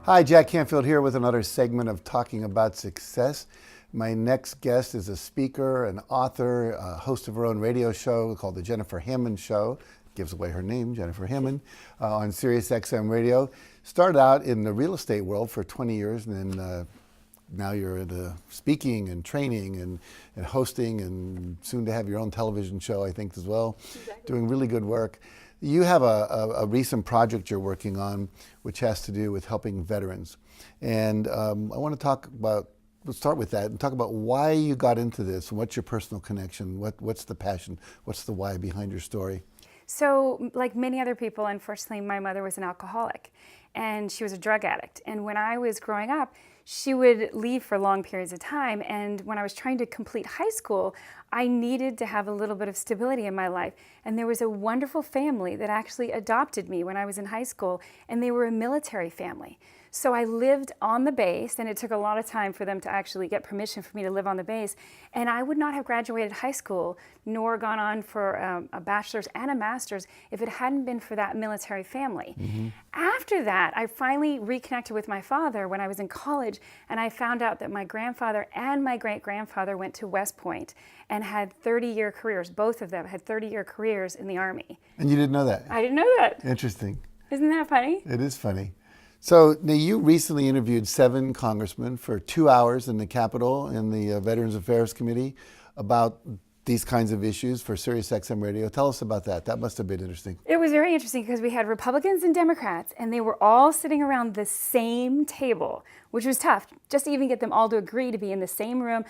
Hi, Jack Canfield here with another segment of Talking About Success. My next guest is a speaker, an author, a host of her own radio show called The Jennifer Hammond Show. Gives away her name, Jennifer Hammond, on Sirius XM Radio. Started out in the real estate world for 20 years, and then now you're into speaking and training and hosting, and soon to have your own television show, I think, as well. Exactly. Doing really good work. You have a recent project you're working on, which has to do with helping veterans. And I want to talk about, let's start with that and talk about why you got into this. What's your personal connection? What's the passion? What's the why behind your story? So, like many other people, unfortunately, my mother was an alcoholic and she was a drug addict. And when I was growing up, she would leave for long periods of time. And when I was trying to complete high school, I needed to have a little bit of stability in my life. And there was a wonderful family that actually adopted me when I was in high school, and they were a military family. So I lived on the base, and it took a lot of time for them to actually get permission for me to live on the base. And I would not have graduated high school, nor gone on for a bachelor's and a master's if it hadn't been for that military family. Mm-hmm. After that, I finally reconnected with my father when I was in college, and I found out that my grandfather and my great-grandfather went to West Point and had 30-year careers. Both of them had 30-year careers in the Army. And you didn't know that? I didn't know that. Interesting. Isn't that funny? It is funny. So now you recently interviewed 7 congressmen for 2 hours in the Capitol in the Veterans Affairs Committee about these kinds of issues for Sirius XM Radio. Tell us about that. That must have been interesting. It was very interesting because we had Republicans and Democrats, and they were all sitting around the same table, which was tough, just to even get them all to agree to be in the same room,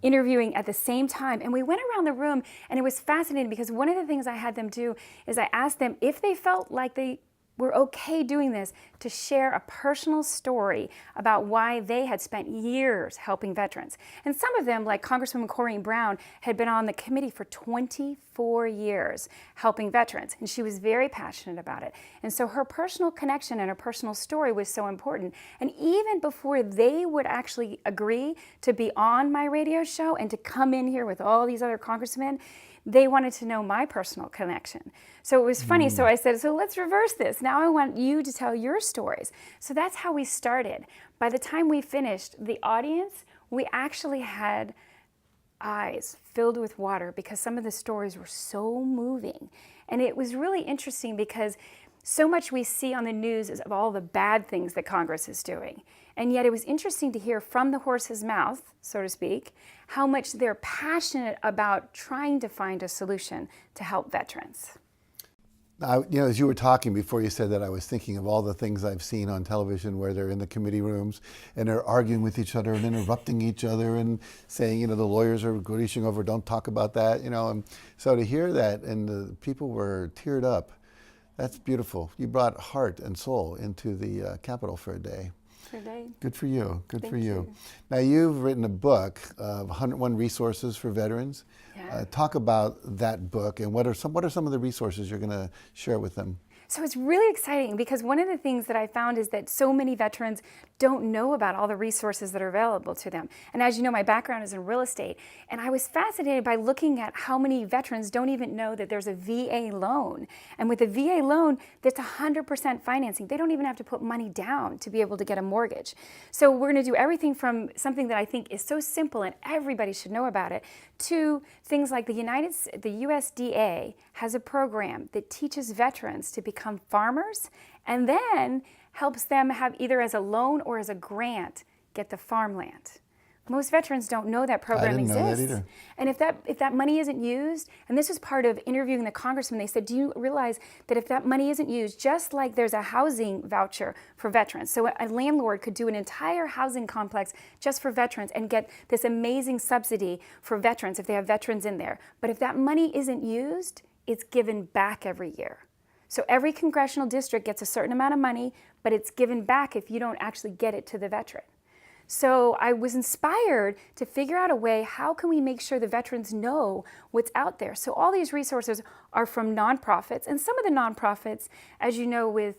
interviewing at the same time. And we went around the room, and it was fascinating because one of the things I had them do is I asked them if they felt like they were okay doing this, to share a personal story about why they had spent years helping veterans. And some of them, like Congresswoman Corrine Brown, had been on the committee for 24 years helping veterans, and she was very passionate about it. And so her personal connection and her personal story was so important. And even before they would actually agree to be on my radio show and to come in here with all these other congressmen, they wanted to know my personal connection. So it was funny. So I said, so let's reverse this. Now I want you to tell your stories. So that's how we started. By the time we finished, the audience, we actually had eyes filled with water because some of the stories were so moving. And it was really interesting because so much we see on the news is of all the bad things that Congress is doing. And yet it was interesting to hear from the horse's mouth, so to speak, how much they're passionate about trying to find a solution to help veterans. As you were talking before you said that, I was thinking of all the things I've seen on television where they're in the committee rooms and they're arguing with each other and interrupting each other and saying, the lawyers are reaching over, don't talk about that, And so to hear that and the people were teared up, that's beautiful. You brought heart and soul into the Capitol for a day. Good for you. Good for you. Now you've written a book of 101 resources for veterans. Yeah. Talk about that book and what are some of the resources you're going to share with them? So it's really exciting because one of the things that I found is that so many veterans don't know about all the resources that are available to them. And as you know, my background is in real estate, and I was fascinated by looking at how many veterans don't even know that there's a VA loan. And with a VA loan, that's 100% financing. They don't even have to put money down to be able to get a mortgage. So we're going to do everything from something that I think is so simple and everybody should know about it, to things like the USDA has a program that teaches veterans to become farmers and then helps them have either as a loan or as a grant get the farmland. Most veterans don't know that program exists. I didn't know that either. And if that money isn't used, and this was part of interviewing the congressman, they said, do you realize that if that money isn't used, just like there's a housing voucher for veterans, so a landlord could do an entire housing complex just for veterans and get this amazing subsidy for veterans if they have veterans in there. But if that money isn't used, it's given back every year. So every congressional district gets a certain amount of money, but it's given back if you don't actually get it to the veteran. So I was inspired to figure out a way, how can we make sure the veterans know what's out there? So all these resources are from nonprofits, and some of the nonprofits, as you know, with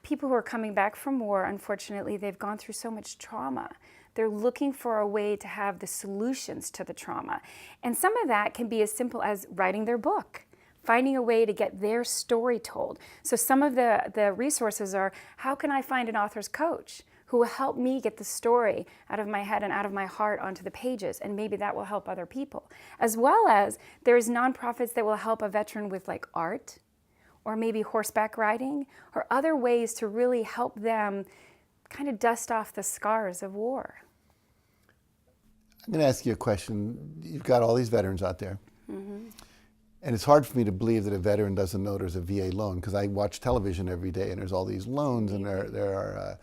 people who are coming back from war, unfortunately, they've gone through so much trauma. They're looking for a way to have the solutions to the trauma. And some of that can be as simple as writing their book, finding a way to get their story told. So some of the resources are, how can I find an author's coach who will help me get the story out of my head and out of my heart onto the pages, and maybe that will help other people. As well as there's nonprofits that will help a veteran with like art, or maybe horseback riding, or other ways to really help them kind of dust off the scars of war. I'm going to ask you a question. You've got all these veterans out there. And it's hard for me to believe that a veteran doesn't know there's a VA loan, because I watch television every day and there's all these loans, and there are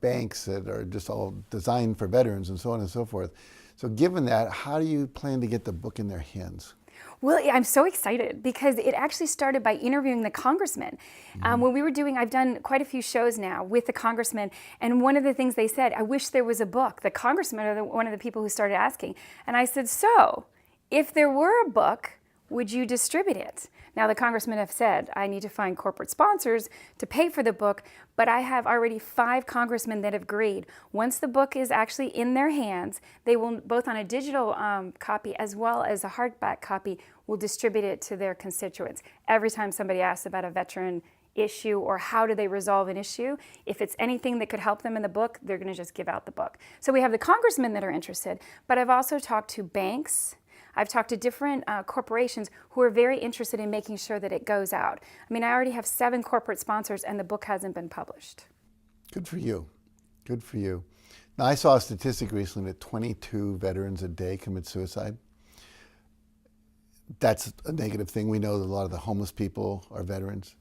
banks that are just all designed for veterans and so on and so forth. So given that, how do you plan to get the book in their hands? Well, I'm so excited because it actually started by interviewing the congressman. When we were I've done quite a few shows now with the congressman, and one of the things they said, I wish there was a book. The congressman are one of the people who started asking. And I said, so if there were a book, would you distribute it? Now, the congressmen have said, I need to find corporate sponsors to pay for the book, but I have already 5 congressmen that have agreed. Once the book is actually in their hands, they will, both on a digital copy as well as a hardback copy, will distribute it to their constituents. Every time somebody asks about a veteran issue or how do they resolve an issue, if it's anything that could help them in the book, they're going to just give out the book. So we have the congressmen that are interested, but I've also talked to banks. I've talked to different corporations who are very interested in making sure that it goes out. I mean, I already have 7 corporate sponsors and the book hasn't been published. Good for you. Good for you. Now, I saw a statistic recently that 22 veterans a day commit suicide. That's a negative thing. We know that a lot of the homeless people are veterans,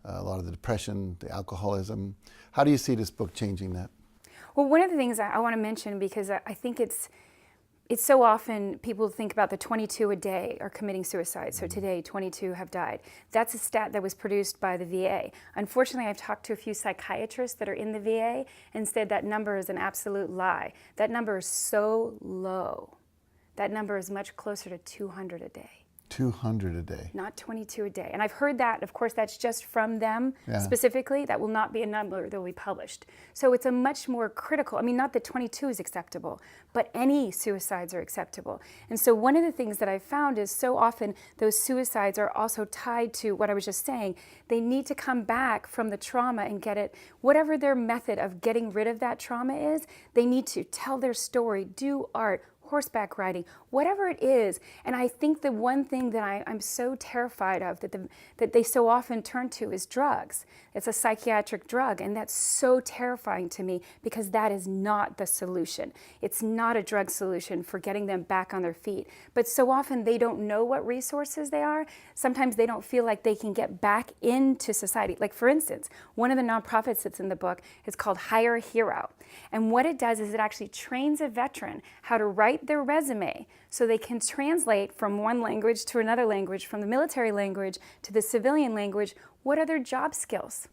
a lot of the depression, the alcoholism. How do you see this book changing that? Well, one of the things I want to mention, because I think it's so often people think about the 22 a day are committing suicide. So today, 22 have died. That's a stat that was produced by the VA. Unfortunately, I've talked to a few psychiatrists that are in the VA and said that number is an absolute lie. That number is so low. That number is much closer to 200 a day. 200 a day. Not 22 a day. And I've heard that, of course, that's just from them specifically. That will not be a number that will be published. So it's a much more critical, I mean, not that 22 is acceptable, but any suicides are acceptable. And so one of the things that I've found is so often those suicides are also tied to what I was just saying. They need to come back from the trauma and get it, whatever their method of getting rid of that trauma is, they need to tell their story, do art, horseback riding, whatever it is. And I think the one thing that I'm so terrified of that they so often turn to is drugs. It's a psychiatric drug, and that's so terrifying to me because that is not the solution. It's not a drug solution for getting them back on their feet. But so often they don't know what resources they are. Sometimes they don't feel like they can get back into society. Like, for instance, one of the nonprofits that's in the book is called Hire a Hero. And what it does is it actually trains a veteran how to write their resume so they can translate from one language to another language, from the military language to the civilian language. What are their job skills?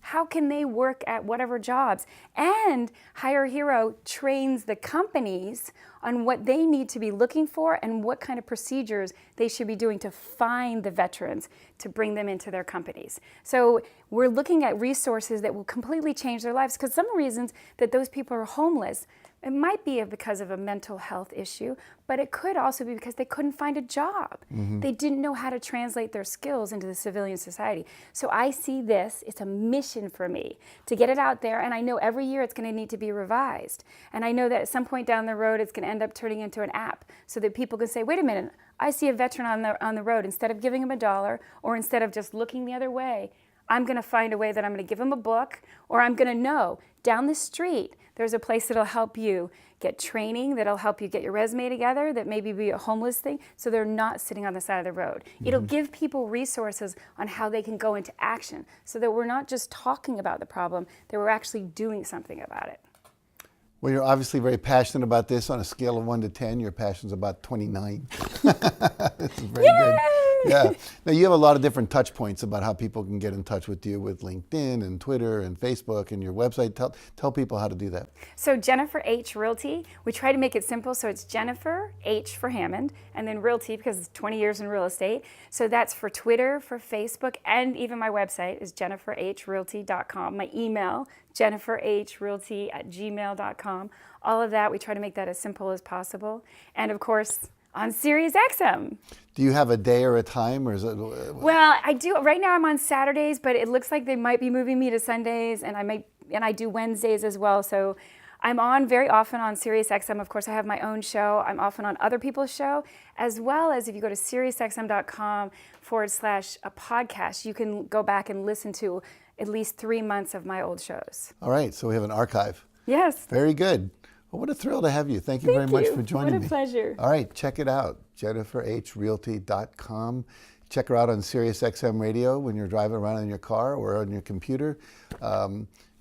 How can they work at whatever jobs? And Hire a Hero trains the companies on what they need to be looking for and what kind of procedures they should be doing to find the veterans to bring them into their companies. So we're looking at resources that will completely change their lives, because some reasons that those people are homeless, it might be because of a mental health issue, but it could also be because they couldn't find a job. They didn't know how to translate their skills into the civilian society. So I see this, it's a mission for me to get it out there, and I know every year it's going to need to be revised. And I know that at some point down the road it's going to end up turning into an app so that people can say, wait a minute, I see a veteran on the road. Instead of giving him $1 or instead of just looking the other way, I'm going to find a way that I'm going to give him a book, or I'm going to know down the street there's a place that'll help you get training, that'll help you get your resume together, that maybe be a homeless thing, so they're not sitting on the side of the road. It'll give people resources on how they can go into action so that we're not just talking about the problem, that we're actually doing something about it. Well, you're obviously very passionate about this. On a scale of 1 to 10, your passion's about 29. This is very good. Yeah. Now, you have a lot of different touch points about how people can get in touch with you with LinkedIn and Twitter and Facebook and your website. Tell people how to do that. So Jennifer H. Realty, we try to make it simple. So it's Jennifer H. for Hammond, and then Realty because it's 20 years in real estate. So that's for Twitter, for Facebook, and even my website is jenniferhrealty.com. My email, jenniferhrealty@gmail.com. All of that, we try to make that as simple as possible. And of course, on Sirius XM. Do you have a day or a time, or is it? Well, I do. Right now I'm on Saturdays, but it looks like they might be moving me to Sundays, and I do Wednesdays as well. So I'm on very often on Sirius XM. Of course, I have my own show. I'm often on other people's show, as well as if you go to SiriusXM.com/a podcast, you can go back and listen to at least 3 months of my old shows. All right, so we have an archive. Yes. Very good. Well, what a thrill to have you. Thank you very much for joining me. What a pleasure. All right, check it out, jenniferhrealty.com. Check her out on Sirius XM Radio when you're driving around in your car or on your computer.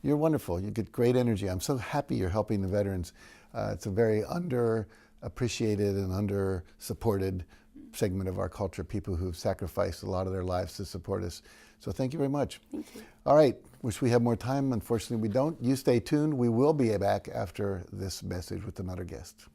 You're wonderful. You get great energy. I'm so happy you're helping the veterans. It's a very underappreciated and under-supported segment of our culture, people who've sacrificed a lot of their lives to support us. So thank you very much. Thank you. All right. Wish we had more time. Unfortunately, we don't. You stay tuned. We will be back after this message with another guest.